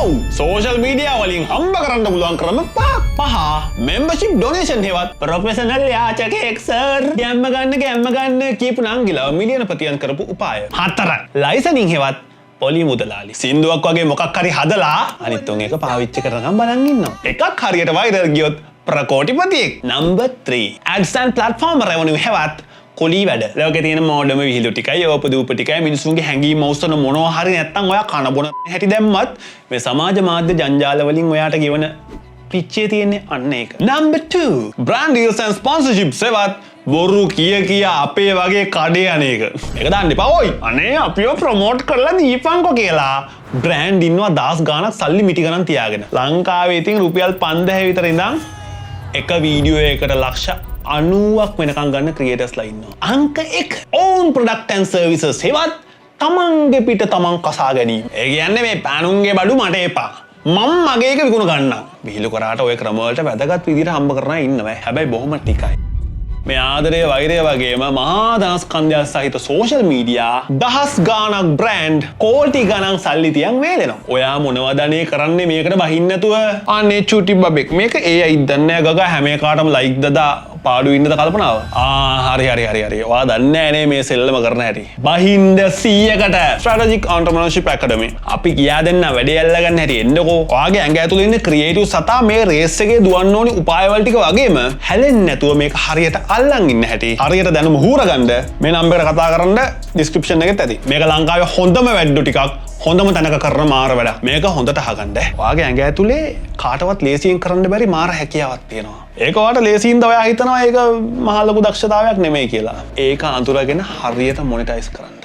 ඔව් social media වලින් හම්බ කරන්න පුළුවන් ක්‍රම පහ membership donation හෙවත් professional යාචකයෙක් සර් ගැම්ම ගන්න කියපු නංගිලා මිලියන ප්‍රතියන් කරපු උපාය 4 ලයිසනින් හෙවත් පොලි මුදලාලි සින්දුවක් වගේ මොකක් හරි හදලා අනිත් උන් එක පාවිච්චි කරගම් බලන් ඉන්නවා එකක් හරියට වෛරල් ගියොත් ප්‍රකෝටිපතියෙක් number 3 ads and platform revenue හෙවත් කොලී වැඩ ලෝකේ තියෙන මෝඩම විහිළු ටිකයි ඕපදූප ටිකයි මිනිසුන්ගේ හැංගීම් අවසන මොනවා හරි නැත්තම් ඔයා කන බොන හැටි දැම්මත් මේ සමාජ මාධ්‍ය ජංජාල වලින් ඔයාට ගෙවන පිච්චේ තියෙන්නේ අන්න ඒක. Number 2 brand deals and sponsorships හෙවත් බොරු කිය අපේ වගේ කඩේ අනේක. ඒක දාන්න එපා ඔයි. අනේ අපිව ප්‍රොමෝට් කරලා දීපන්කෝ කියලා. බ්‍රෑන්ඩ් ඉන්නවා 10 ගාණක් සල්ලි මිටි ගණන් තියාගෙන. ලංකාවේ ඉතින් රුපියල් 5000 විතර ඉඳන් එක වීඩියෝ එකකට ලක්ෂ 90ක් වෙනකන් ගන්න ක්‍රියේටර්ස්ලා ඉන්නවා. අංක 1 own product and services හෙවත් තමන්ගේ පිට තමන් කසා ගැනීම. ඒ කියන්නේ මේ පෑනුන්ගේ බඩු මට එපා. මම මගේ එක විකුණ ගන්නම්. විහිළු කරාට ඔය ක්‍රම වලට වැදගත් විදිහට හම්බ කරනවා ඉන්නවා. හැබැයි බොහොම ටිකයි. මේ ආදරය වෛරය වගේම මහා ධනස්කන්ධය සහිත සෝෂල් මීඩියා දහස් ගාණක් බ්‍රෑන්ඩ් කෝටි ගණන් සල්ලි තියන් වේලෙනවා. ඔයා මොනවද අනේ කරන්නේ මේකට බහින්න නැතුව? අනේ චුටි බබෙක් මේක AI දන්නේ නැහැ ගගා හැම එකටම ලයික් දදා පාඩු ඉන්නද කල්පනාව? හරි. ඔයා දන්නේ නැහැ නේ මේ සෙල්ලම කරන හැටි. බහින්ද 100කට Strategic Entrepreneurship Academy. අපි කියා දෙන්න වැඩේ අල්ලගන්න හැටි එන්නකෝ. ඔයාගේ ඇඟ ඇතුලේ ඉන්න ක්‍රියේටිව් සතා මේ රේස් එකේ දුවන්න ඕනි උපායවල ටික වගේම හැලෙන්නේ නැතුව මේක හරියට අල්ලන් ඉන්න හැටි හරියට දැනුම හූරගන්න මේ නම්බර් එක කතා කරන්න ඩිස්ක්‍රිප්ෂන් එකෙත් ඇති. මේක ලංකාවේ හොඳම වැඩ ටිකක් හොඳම තැනක කරන මාර වැඩ. මේක හොඳට අහගන්න. ඔයාගේ ඇඟ ඇතුලේ කාටවත් ලේසියෙන් කරන්න බැරි මාර හැකියාවක් තියෙනවා. ඒක ඔයාට ලේසියින්ද ඔයා හිතනවා ඒක මහ ලොකු දක්ෂතාවයක් නෙමෙයි කියලා. ඒක අඳුරගෙන හරියට මොනිටයිස් කරන්න.